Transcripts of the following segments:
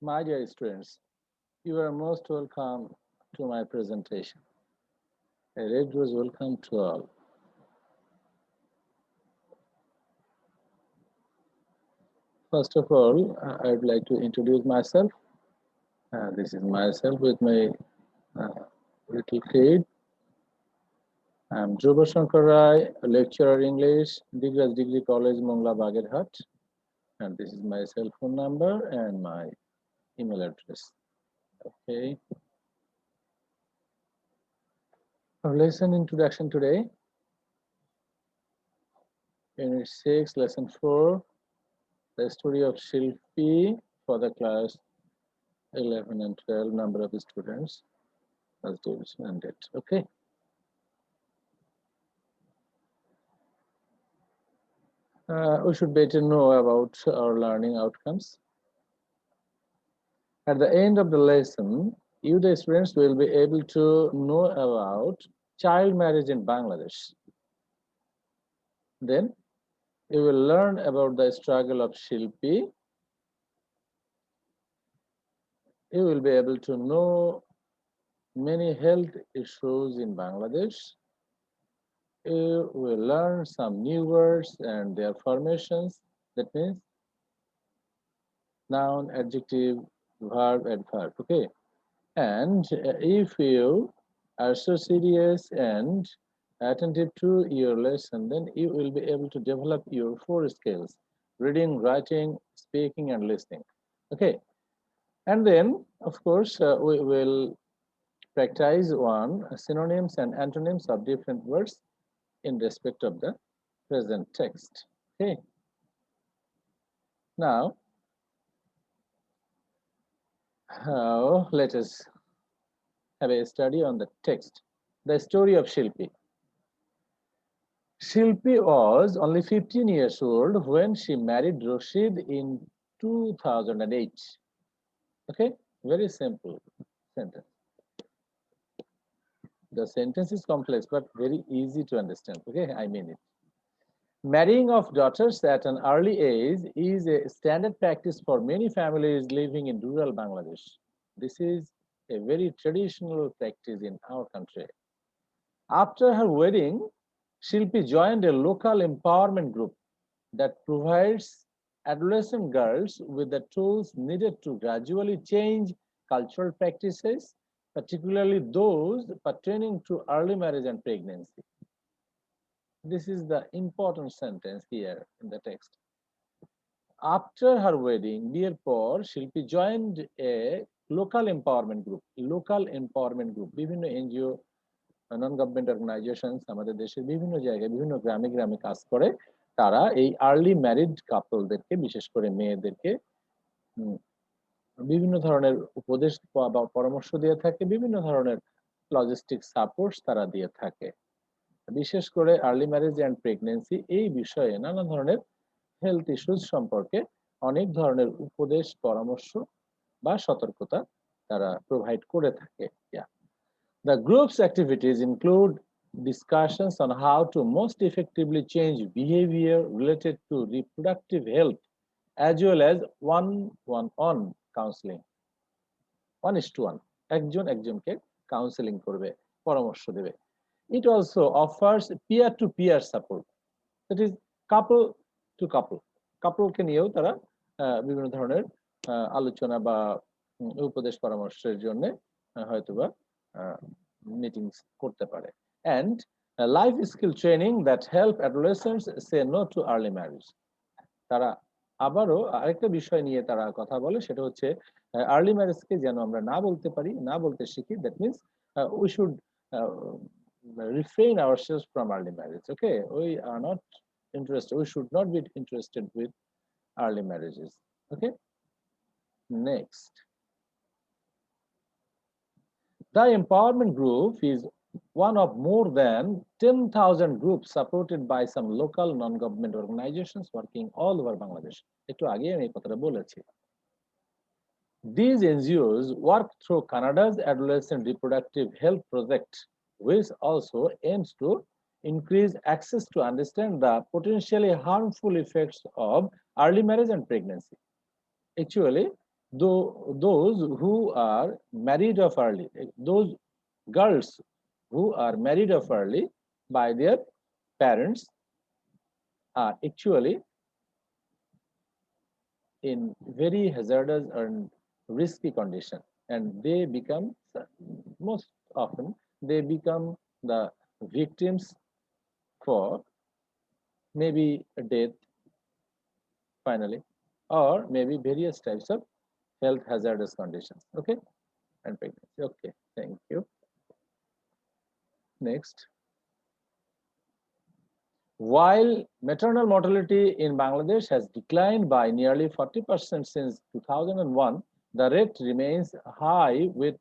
My dear students, you are most welcome to my presentation. A red rose welcome to all. First of all, I would like to introduce myself. This is myself with my uh, little kid. I'm Dhruva Shankar Rai, a lecturer English, Digras Degree College, Mongla Bagherhat. And this is my cell phone number and my email address. Okay. Our lesson introduction today, Unit 6, Lesson 4, the story of Shilpi for the class 11 and 12 number of students as duration and date. Okay. We should better know about our learning outcomes. At the end of the lesson, you, the students, will be able to know about child marriage in Bangladesh. Then you will learn about the struggle of Shilpi. You will be able to know many health issues in Bangladesh. You will learn some new words and their formations. That means noun, adjective, verb, adverb. Okay. And if you are so serious and attentive to your lesson, then you will be able to develop your four skills: reading, writing, speaking, and listening. Okay. And then, of course, we will practice one synonyms and antonyms of different words in respect of the present text. Okay. Now, let us have a study on the text. The story of Shilpi. Shilpi was only 15 years old when she married Rashid in 2008. Okay, very simple sentence. The sentence is complex but very easy to understand. Okay, I mean it. Marrying of daughters at an early age is a standard practice for many families living in rural Bangladesh. This is a very traditional practice in our country. After her wedding, Shilpi joined a local empowerment group that provides adolescent girls with the tools needed to gradually change cultural practices, particularly those pertaining to early marriage and pregnancy. This is the important sentence here in the text. After her wedding, বিয়ের পর শিল্পী joined a local empowerment group. Local empowerment group বিভিন্ন NGO, non government organisations আমাদের দেশের বিভিন্ন জায়গায় বিভিন্ন গ্রামে গ্রামে কাজ করে। তারা এই আর্লি ম্যারিড কাপলদেরকে, বিশেষ করে মেয়েদেরকে বিভিন্ন ধরনের উপদেশ বা পরামর্শ দিয়ে থাকে, বিভিন্ন ধরনের লজিস্টিক সাপোর্ট তারা দিয়ে থাকে। বিশেষ করে আর্লি ম্যারেজ অ্যান্ড প্রেগনেন্সি এই বিষয়ে নানা ধরনের হেলথ ইস্যুস সম্পর্কে অনেক ধরনের উপদেশ, পরামর্শ বা সতর্কতা তারা প্রোভাইড করে থাকে। The group's activities include discussions on how to most effectively change behavior related to reproductive health, as well as one-on-one counseling. 1:1, একজন একজনকে কাউন্সেলিং করবে, পরামর্শ দেবে। It also offers peer-to-peer support, that is couple to couple. কাপলকে নিয়েও তারা বিভিন্ন ধরনের আলোচনা বা উপদেশ পরামর্শের জন্য হয়তোবা মিটিংস করতে পারে। And life skill training that help adolescents say no to early marriage. তারা আবারও আরেকটা বিষয় নিয়ে তারা কথা বলে, সেটা হচ্ছে আর্লি ম্যারেজকে যেন আমরা না বলতে পারি, না বলতে শিখি। That means we should refrain ourselves from early marriage. Okay, we are not interested, we should not be interested with early marriages. Okay, next, the empowerment group is one of more than 10,000 groups supported by some local non-government organizations working all over Bangladesh. একটু আগে আমি এই কথাটা বলেছি। These NGOs work through Canada's Adolescent Reproductive Health Project, which also aims to increase access to understand the potentially harmful effects of early marriage and pregnancy. Actually, those who are married off early, those girls who are married off early by their parents are actually in very hazardous and risky condition, and they become, most often they become the victims for maybe death finally, or maybe various types of health hazardous conditions. Okay, and pregnancy. Okay, thank you. Next, while maternal mortality in Bangladesh has declined by nearly 40% since 2001, the rate remains high with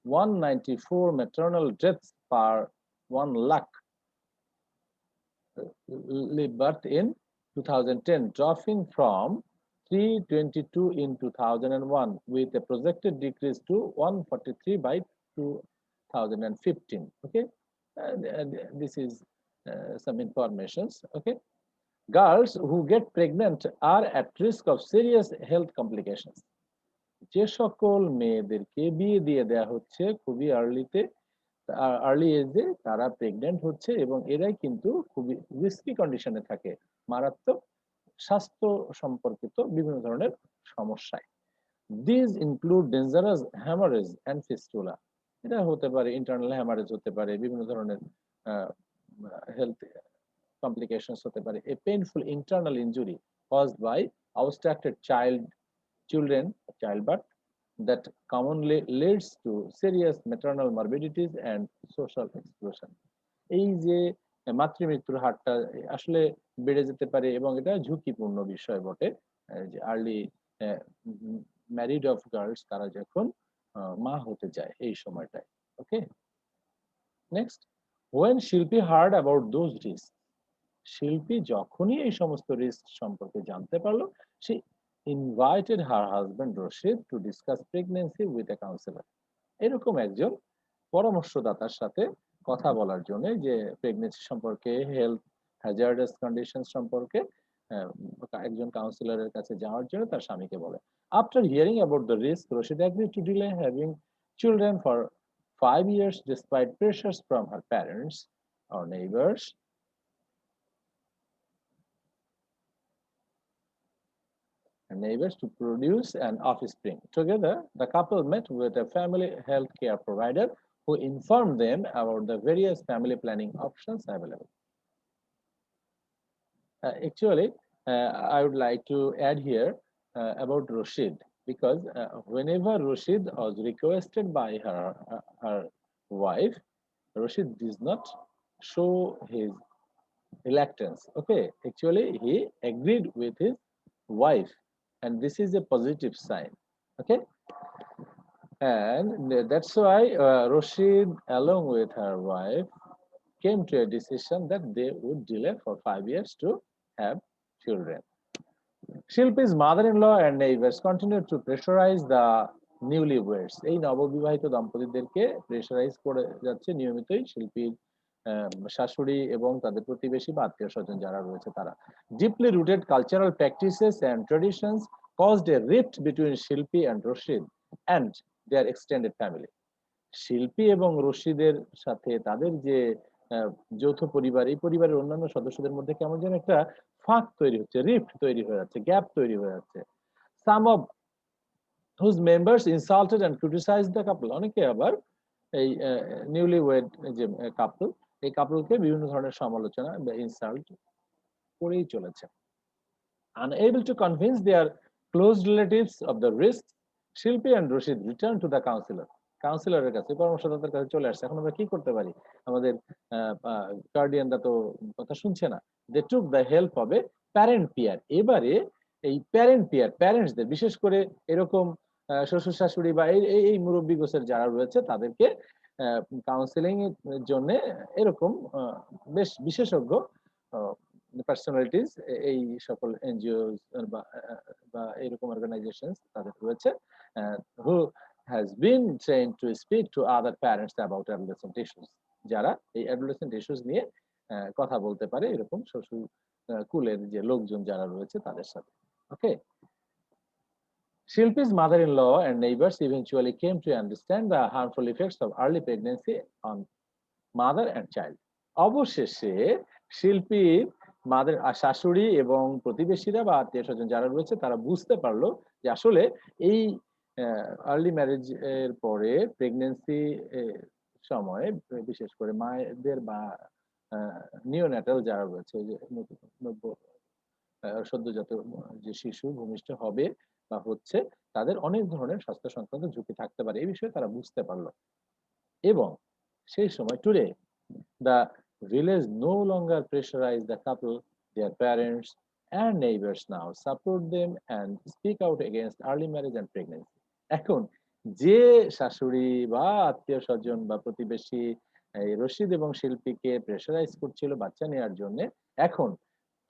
194 maternal deaths per 1 lakh birth in 2010, dropping from 322 in 2001 with a projected decrease to 143 by 2015. Okay, and this is some informations. Okay, girls who get pregnant are at risk of serious health complications. যে সকল মেয়েদেরকে বিয়ে দিয়ে দেওয়া হচ্ছে খুবই early এজে, তারা প্রেগনেন্ট হচ্ছে এবং এরাই কিন্তু খুবই রিস্কি কন্ডিশনে থাকে, মারাত্মক স্বাস্থ্য সম্পর্কিত বিভিন্ন ধরনের সমস্যায়। This include dangerous haemorrhage and fistula. এটা হতে পারে ইন্টারনাল হ্যামারেজ, হতে পারে বিভিন্ন ধরনের হেলথ complications হতে পারে, a painful internal injury caused by obstructed childbirth that commonly leads to serious maternal morbidities and social exclusion. এই যে মাতৃমৃত্যুর হারটা আসলে বেড়ে যেতে পারে এবং এটা ঝুঁকিপূর্ণ বিষয় বটে, যে আর্লি ম্যারিড অফ গার্লস তারা যখন মা হতে যায় এই সময়টায়। ওকে, নেক্সট, when শিল্পী heard about those risks, শিল্পী যখনই এই সমস্ত রিস্ক সম্পর্কে জানতে পারলো, সে invited her husband Rashid to discuss pregnancy with a counsellor. এরকম একজন পরামর্শদাতার সাথে কথা বলার জন্য, যে প্রেগন্যান্সি সম্পর্কে, হেলথ হ্যাজার্ডাস কন্ডিশন সম্পর্কে একজন কাউন্সিলরের কাছে যাওয়ার জন্য তার স্বামীকে বলে। After hearing about the risk, Rashid agreed to delay having children for 5 years despite pressures from her parents or neighbors. To produce an offspring. Together, the couple met with a family health care provider who informed them about the various family planning options available. Actually, I would like to add here about Rashid, because whenever Rashid was requested by her wife, Rashid does not show his reluctance. Okay, actually he agreed with his wife, and this is a positive sign. Okay, and that's why Rashid along with her wife came to a decision that they would delay for 5 years to have children. Shilpi's mother-in-law and neighbors continued to pressurize the newlyweds. এই নববিবাহিত দম্পতিদেরকে pressurise করে যাচ্ছে নিয়মিতই শিল্পীর শাশুড়ি এবং তাদের প্রতিবেশী বা আত্মীয় স্বজন যারা রয়েছে তারা। Deeply rooted cultural practices and traditions caused a rift between Shilpi and Rashid and their extended family. শিল্পী এবং রশিদের সাথে তাদের যে যৌথ পরিবার, এই পরিবারের অন্যান্য সদস্যদের মধ্যে কেমন যেন একটা ফাঁক তৈরি হচ্ছে, রিফট তৈরি হয়ে যাচ্ছে, গ্যাপ তৈরি হয়ে যাচ্ছে। Some of whose members insulted and criticized the couple. অনেকে আবার এই নিউলি ওয়েড যে কাপল, এই কাপলকে বিভিন্ন ধরনের সমালোচনা বা ইনসাল্ট করেই চলেছে। Unable to convince their close relatives of the risks, Shilpi and Rashid returned to the counselor. কাউন্সিলরের কাছে, পরামর্শদাতার কাছে চলে আসছে। এখন আমরা কি করতে পারি? আমাদের গার্ডিয়ানরা তো কথা শুনছে না। They took the help of a parent peer. এবারে এই প্যারেন্ট পিয়ার, প্যারেন্টসদের, বিশেষ করে এরকম শ্বশুর শাশুড়ি বা এই মুরব্বী গোছের যারা রয়েছে তাদেরকে কাউন্সেলিং এর জন্য এরকম বেশ বিশেষজ্ঞ পার্সোনালিটিস, এই সকল এনজিও বা এরকম অর্গানাইজেশনস তাদের রয়েছে, who has been trained to speak to other parents about adolescent issues, যারা এই adolescent issues নিয়ে কথা বলতে পারে এরকম শ্বশুর কুলের যে লোকজন যারা রয়েছে তাদের সাথে। ওকে, Shilpi's mother-in-law and neighbors eventually came to understand the harmful effects of early pregnancy on mother and child. অবশেষে শিল্পীর মাদের শাশুড়ি এবং প্রতিবেশীরা বা আত্মীয় স্বজন যারা রয়েছে তারা বুঝতে পারলো যে আসলে এই আর্লি ম্যারেজ এর পরে প্রেগনেন্সি সময়ে বিশেষ করে মায়েদের বা নিওন্যাটাল যারা রয়েছে যে সদ্যজাত যে শিশু ভূমিষ্ঠ হবে বা হচ্ছে তাদের অনেক ধরনের স্বাস্থ্য সংক্রান্ত ঝুঁকি থাকতে পারে এই বিষয়ে তারা বুঝতে পারলো এবং সেই সময় today the village no longer pressurize the couple, their parents and neighbors now support them and speak out against early marriage and pregnancy. এখন যে শাশুড়ি বা আত্মীয় স্বজন বা প্রতিবেশী এই রশিদ এবং শিল্পীকে প্রেসারাইজ করছিল বাচ্চা নেওয়ার জন্য এখন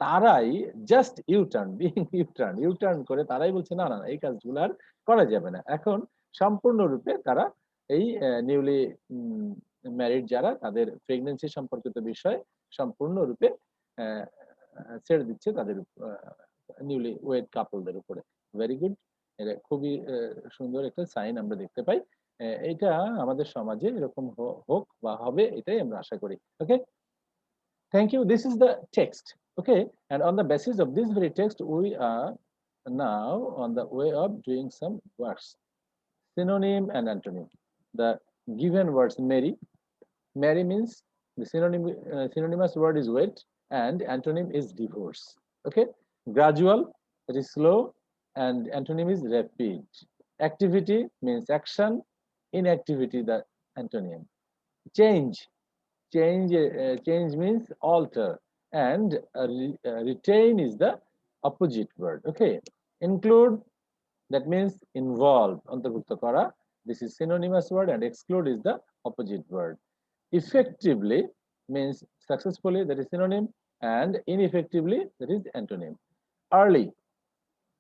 তারাই জাস্ট ইউটার্ন করে তারাই বলছে না না এই কাজগুলো আর করা যাবে না এখন সম্পূর্ণরূপে তারা এই নিউলি ম্যারিড যারা তাদের প্রেগন্যান্সি সম্পর্কিত বিষয় সম্পূর্ণরূপে ছেড়ে দিচ্ছে তাদের নিউলি ওয়েড কাপলদের উপরে ভেরি গুড এটা খুবই সুন্দর একটা সাইন আমরা দেখতে পাই এটা আমাদের সমাজে এরকম হোক বা হবে এটাই আমরা আশা করি okay thank you this is the text okay and on the basis of this very text we are now on the way of doing some words synonym and antonym the given words marry means the synonymous word is wed and antonym is divorce okay gradual that is slow and antonym is rapid activity means action inactivity the antonym change means alter and retain is the opposite word okay include that means involve অন্তর্ভুক্ত করা this is synonymous word and exclude is the opposite word effectively means successfully that is synonym and ineffectively that is antonym early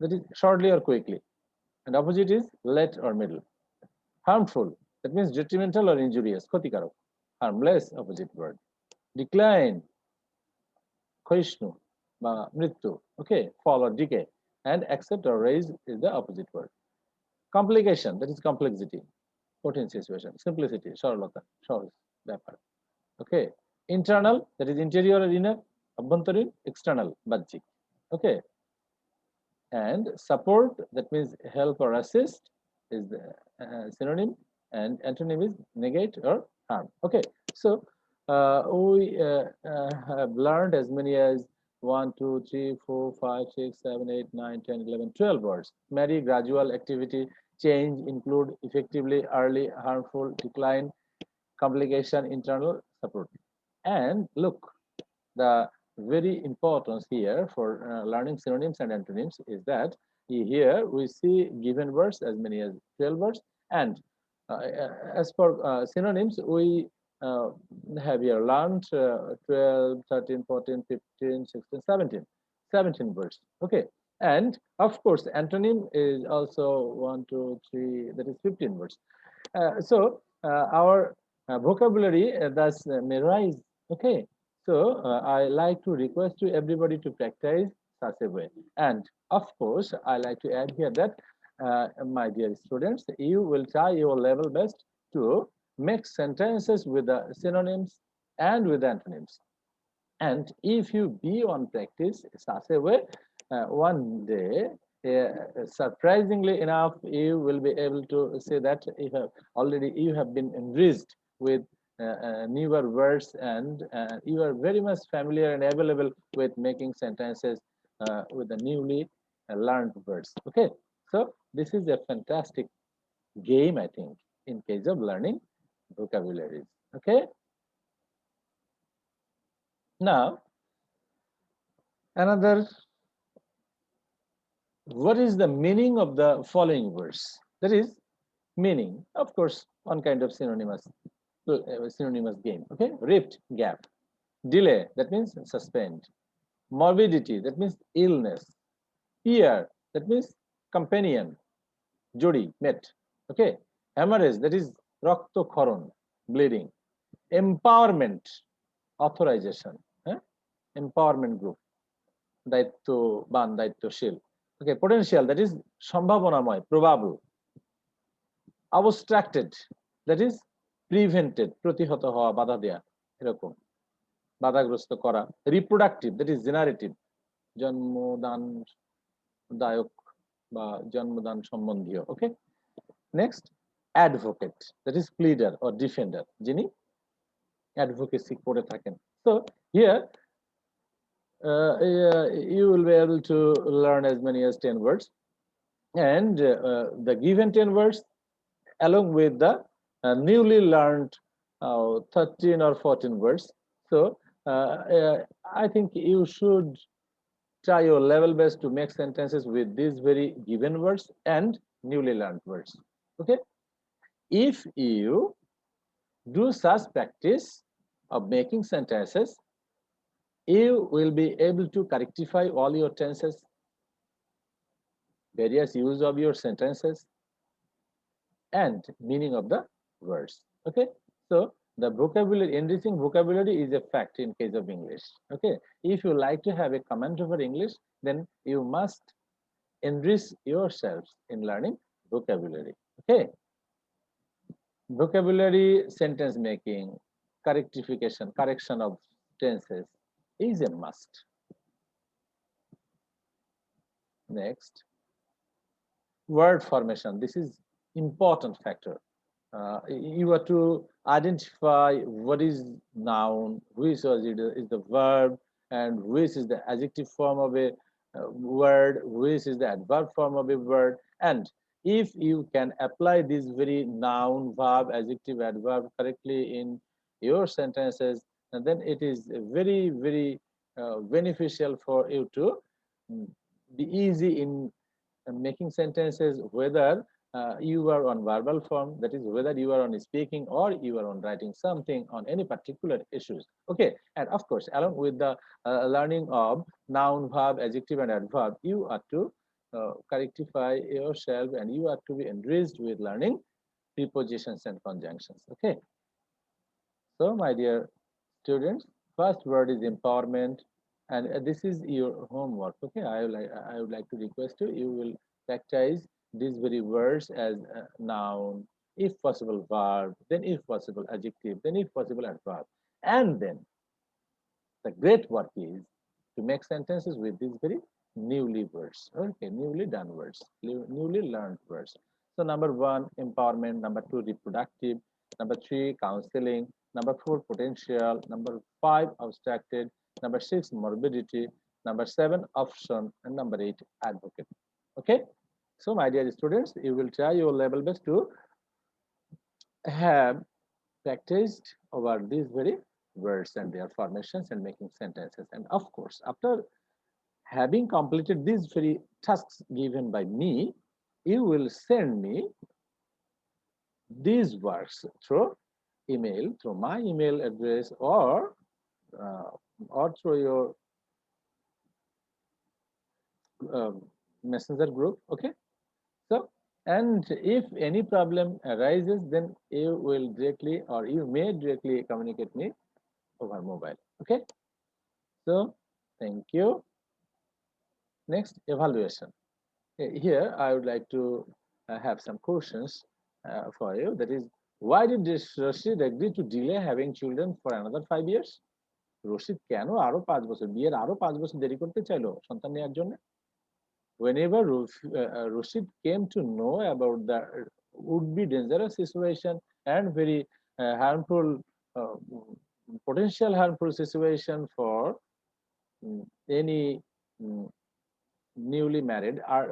that is shortly or quickly and opposite is late or middle harmful that means detrimental or injurious ক্ষতিকারক harmless opposite word decline ক্ষয়িষ্ণু বা মৃত্যু okay fall or decay and accept or raise is the opposite word complication that is complexity কঠিন situation simplicity সরলতা সহজ ব্যাপার okay internal that is interior or inner অভ্যন্তরীণ external বাহ্যিক okay and support that means help or assist is the synonym and antonym is negate or harm okay so we have learned as many as 1 2 3 4 5 6 7 8 9 10 11 12 words marry gradual activity change include effectively early harmful decline complication internal support and look the very importance here for learning synonyms and antonyms is that here we see given words as many as 12 words and as for synonyms we have here learned 12 13 14 15 16 17 words okay and of course antonym is also 1 2 3 that is 15 words so our vocabulary thus may rise okay so I like to request to everybody to practice such a way and of course I like to add here that my dear students you will try your level best to make sentences with the synonyms and with antonyms and if you be on practice such a way one day surprisingly enough you will be able to say that you have been enriched with newer words and you are very much familiar and available with making sentences with the newly learned words okay so this is a fantastic game I think in case of learning vocabularies okay now another what is the meaning of the following verse that is meaning of course one kind of synonymous game okay rift gap delay that means suspend morbidity that means illness fear that means companion jodi met okay hemorrhage that is রক্তক্ষরণ bleeding empowerment authorization empowerment group দায়িত্ববান দায়িত্বশীল Okay, potential, that is সম্ভাবনাময়, probable. Obstructed, that is prevented, প্রতিহত হওয়া, বাধা দেয়া, এরকম বাধাগ্রস্ত করা। Reproductive, that is generative, জন্মদানদায়ক বা জন্মদান সম্বন্ধীয়। Okay, next, advocate, that is pleader or defender, যিনি advocacy করে থাকেন। So here you will be able to learn as many as 10 words, and the given 10 words along with the newly learned 13 or 14 words. So I think you should try your level best to make sentences with these very given words and newly learned words. Okay, if you do such practice of making sentences, you will be able to correctify all your tenses, various use of your sentences, and meaning of the words. Okay, so the vocabulary, enriching vocabulary is a fact in case of English. Okay, if you like to have a comment over English, then you must enrich yourselves in learning vocabulary. Okay, vocabulary, sentence making, correction of tenses is a must. Next, word formation. This is important factor. You have to identify what is noun, which is the verb, and which is the adjective form of a word, which is the adverb form of a word. And if you can apply this very noun, verb, adjective, adverb correctly in your sentences, and then it is very, very beneficial for you to be easy in making sentences, whether you are on verbal form, that is whether you are on speaking or you are on writing something on any particular issues. Okay, and of course along with the learning of noun, verb, adjective, and adverb, you are to correctify yourself, and you are to be enriched with learning prepositions and conjunctions. Okay, so my dear students, first word is empowerment, and this is your homework. Okay, I would like to request you will practice these very words as noun, if possible verb, then if possible adjective, then if possible adverb, and then the great work is to make sentences with these very newly words. Okay, newly done words, newly learned words. So number 1, empowerment. Number 2, reproductive. Number 3, counseling. Number 4, potential. Number 5, abstracted. Number 6, morbidity. Number 7, option. And number 8, advocate. Okay, so my dear students, you will try your level best to have practiced over these very words and their formations and making sentences. And of course, after having completed these very tasks given by me, you will send me these works through email, through my email address, or through your messenger group. Okay, so and if any problem arises, then you will directly, or you may directly communicate me over mobile. Okay, so thank you. Next, evaluation. Here I would like to have some questions for you. That is, why did Rashid agree to delay having children for another 5 years? Rashid কেন আরো 5 বছর, বিয়ের আরো 5 বছর দেরি করতে চাইলো সন্তান নেওয়ার জন্য? Whenever Rashid came to know about the would-be dangerous situation and very harmful, potential harmful situation for any newly married or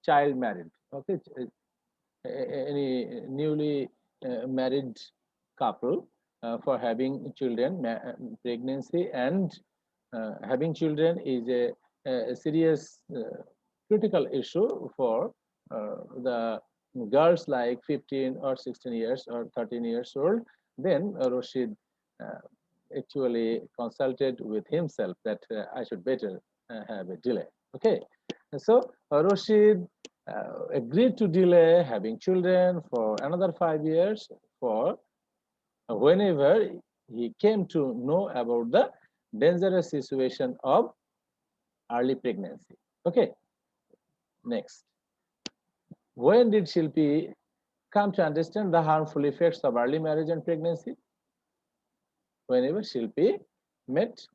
child married, okay, any newly married couple, for having children, pregnancy and having children is a serious critical issue for the girls like 15 or 16 years or 13 years old. Then Rashid actually consulted with himself that I should better have a delay. Okay, so Rashid agreed to delay having children for another 5 years for whenever he came to know about the dangerous situation of early pregnancy. Okay, Next, when did Shilpi come to understand the harmful effects of early marriage and pregnancy? Whenever Shilpi met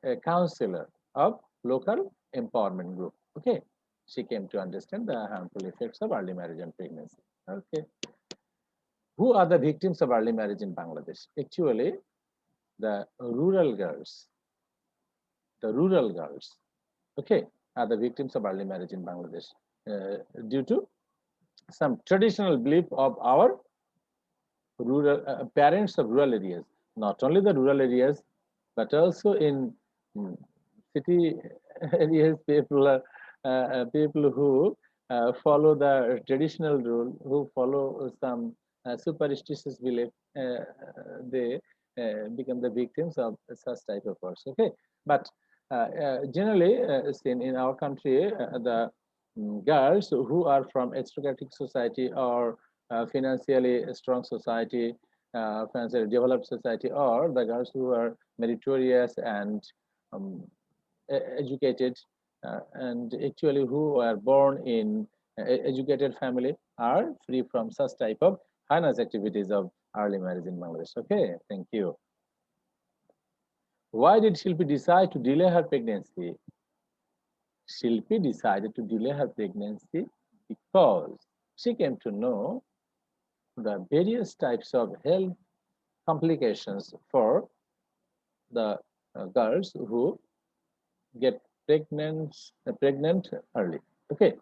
a counselor of local empowerment group. Okay, she came to understand the harmful effects of early marriage and pregnancy. Okay, who are the victims of early marriage in Bangladesh? Actually, the rural girls. The rural girls, okay, are the victims of early marriage in Bangladesh due to some traditional belief of our rural parents of rural areas. Not only the rural areas, but also in mm, city areas, people who follow the traditional rule, who follow some superstitious belief, they become the victims of such type of works. Okay, but generally, seen in our country, the girls who are from aristocratic society or financially strong society, financially developed society, or the girls who are meritorious and um, educated and actually who are born in educated family are free from such type of heinous activities of early marriage in Bangladesh. Okay, thank you. Why did Shilpi decide to delay her pregnancy? Shilpi decided to delay her pregnancy because she came to know the various types of health complications for the girls who get pregnant early. Okay,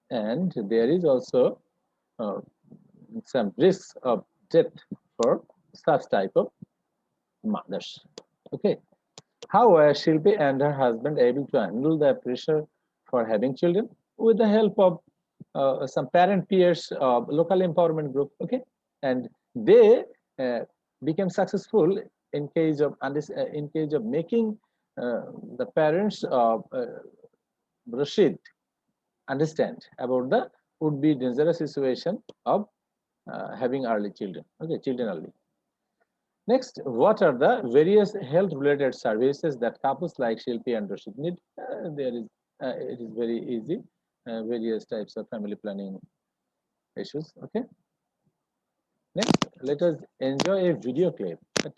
and there is also uh, some risks of death for such type of mothers. Okay, how were Shilpi and her husband able to handle the pressure for having children? With the help of some parent peers of local empowerment group. Okay, and they uh, became successful in case of making the parents of Rashid understand about the would be dangerous situation of having early children. Okay, children early. Next, what are the various health-related services that couples like Shilpi and Rashid need? It is very easy. Various types of family planning issues. Okay. Next, let us enjoy a video clip. But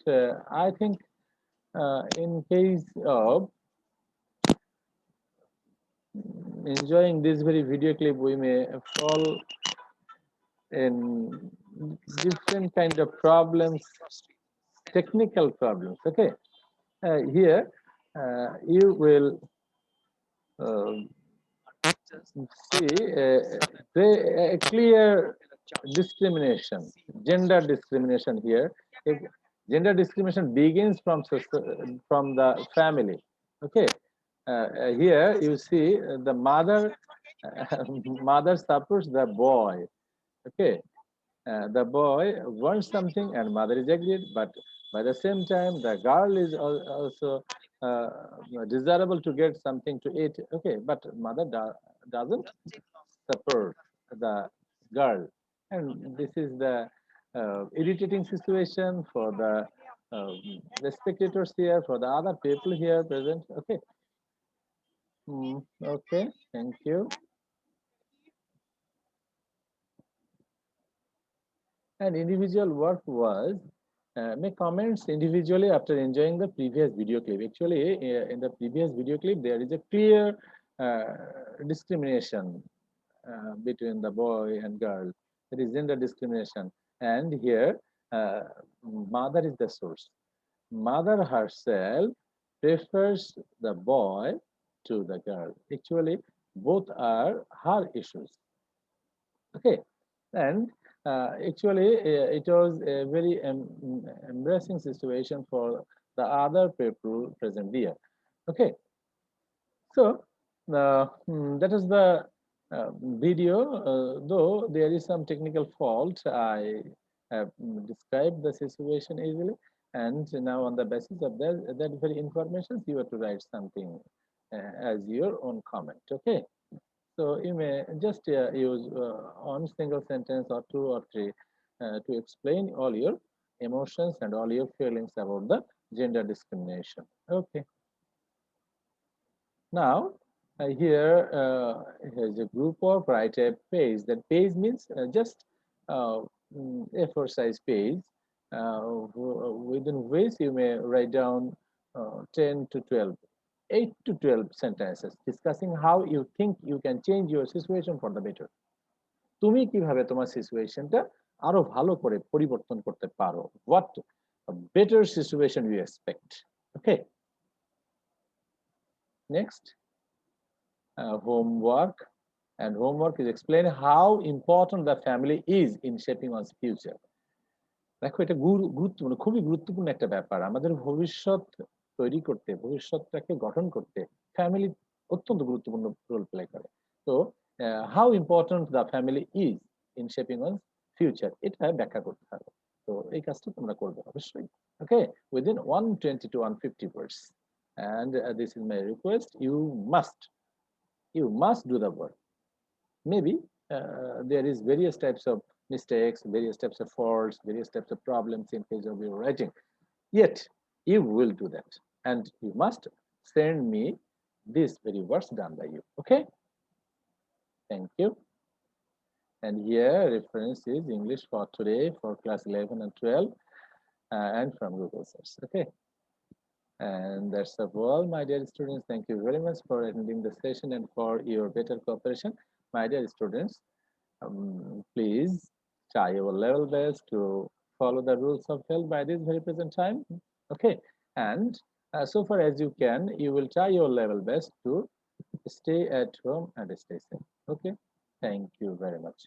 I think in case of enjoying this very video clip, we may fall in different kind of problems, technical problems. Okay. Here, you will um, see a clear discrimination, gender discrimination here. If gender discrimination begins from the family. Okay, here you see the mother mother supports the boy. Okay, the boy wants something and mother is agreed, but by the same time the girl is also uh, desirable to get something to eat. Okay, but mother doesn't support the girl, and this is the irritating situation for the spectators here, for the other people here present. Okay. Okay, thank you. And individual work was make comments individually after enjoying the previous video clip. Actually, in the previous video clip, there is a clear uh, discrimination between the boy and girl. It is gender discrimination. And here, mother is the source. Mother herself prefers the boy to the girl. Actually, both are her issues. Okay, and actually, it was a very embarrassing situation for the other people present there. Okay, so that is the video. Though there is some technical fault, I have described the situation easily, and now on the basis of that very information, you have to write something as your own comment. Okay. So you may just use one single sentence or two or three to explain all your emotions and all your feelings about the gender discrimination. Okay. Now, here's a group of write a page. That page means just uh, A4 size page within which you may write down 10 to 12, 8 to 12 sentences discussing how you think you can change your situation for the better. তুমি কিভাবে তোমার সিচুয়েশনটা আরো ভালো করে পরিবর্তন করতে পারো, what better situation you expect. Okay, next, homework. And homework is explain how important the family is in shaping one's future. দেখো, এটা গুরুত্বপূর্ণ, খুবই গুরুত্বপূর্ণ একটা ব্যাপার। আমাদের ভবিষ্যৎ তৈরি করতে, ভবিষ্যৎটাকে গঠন করতে ফ্যামিলি অত্যন্ত গুরুত্বপূর্ণ রোল প্লে করে। তো how important the family is in shaping one future, এটা ব্যাখ্যা করতে হবে। তো এই কাজটা তোমরা করবে অবশ্যই। ওকে, within 120 to 150 words, and this is my request, you must do the work. Maybe there is various types of mistakes, various types of faults, various types of problems in case of your writing. Yet you will do that, and you must send me these very works done by you. Okay, thank you. And here reference is English for today for class 11 and 12, and from Google Search. Okay, and that's all, my dear students. Thank you very much for attending the session and for your better cooperation. My dear students, please try your level best to follow the rules of health by this very present time. Okay, and so far as you can, you will try your level best to stay at home and stay safe. Okay, thank you very much.